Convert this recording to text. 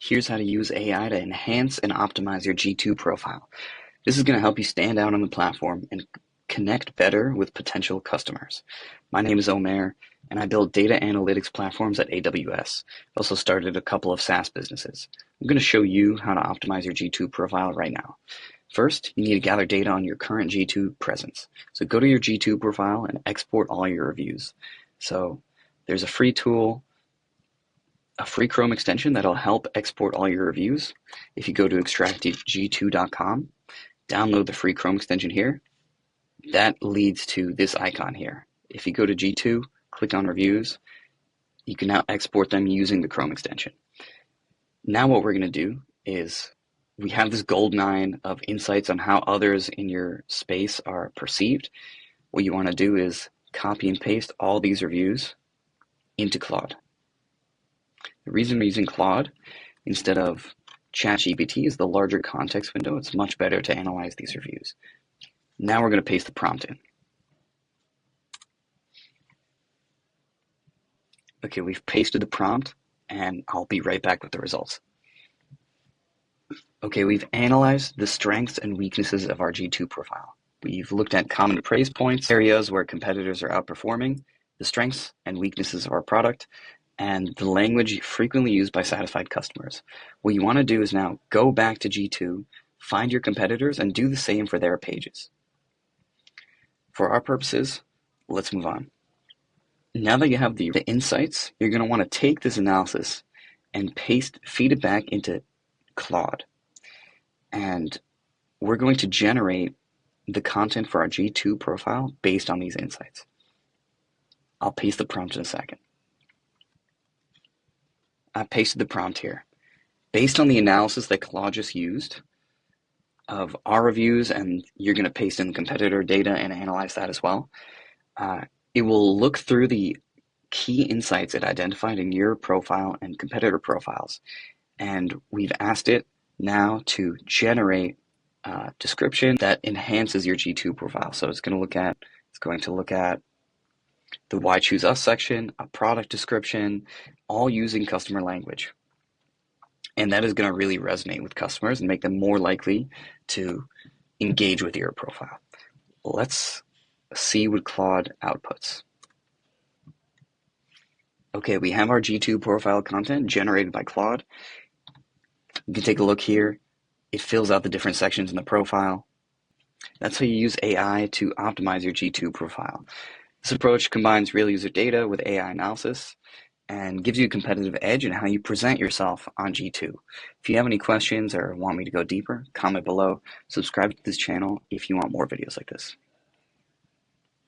Here's how to use AI to enhance and optimize your G2 profile. This is going to help you stand out on the platform and connect better with potential customers. My name is Omer, and I build data analytics platforms at AWS. I also started a couple of SaaS businesses. I'm going to show you how to optimize your G2 profile right now. First, you need to gather data on your current G2 presence. So go to your G2 profile and export all your reviews. So there's a free tool, a free Chrome extension that'll help export all your reviews. If you go to extractg2.com, download the free Chrome extension here. That leads to this icon here. If you go to G2, click on reviews, you can now export them using the Chrome extension. Now what we're going to do is we have this goldmine of insights on how others in your space are perceived. What you want to do is copy and paste all these reviews into Clod. The reason we're using Clod instead of Chats EBT is the larger context window. It's much better to analyze these reviews. Now we're going to paste the prompt in. Okay, we've pasted the prompt, and I'll be right back with the results. Okay, we've analyzed the strengths and weaknesses of our G2 profile. We've looked at common praise points, areas where competitors are outperforming, the strengths and weaknesses of our product, and the language frequently used by satisfied customers. What you want to do is now go back to G2, find your competitors, and do the same for their pages. For our purposes, let's move on. Now that you have the insights, you're going to want to take this analysis and feed it back into Clod. And we're going to generate the content for our G2 profile based on these insights. I'll paste the prompt in a second. I pasted the prompt here. Based on the analysis that Clod just used of our reviews, and you're going to paste in the competitor data and analyze that as well, it will look through the key insights it identified in your profile and competitor profiles. And we've asked it now to generate a description that enhances your G2 profile. So it's going to look at the Why Choose Us section, a product description, all using customer language. And that is going to really resonate with customers and make them more likely to engage with your profile. Let's see what Clod outputs. Okay, we have our G2 profile content generated by Clod. You can take a look here. It fills out the different sections in the profile. That's how you use AI to optimize your G2 profile. This approach combines real user data with AI analysis and gives you a competitive edge in how you present yourself on G2. If you have any questions or want me to go deeper, comment below. Subscribe to this channel if you want more videos like this.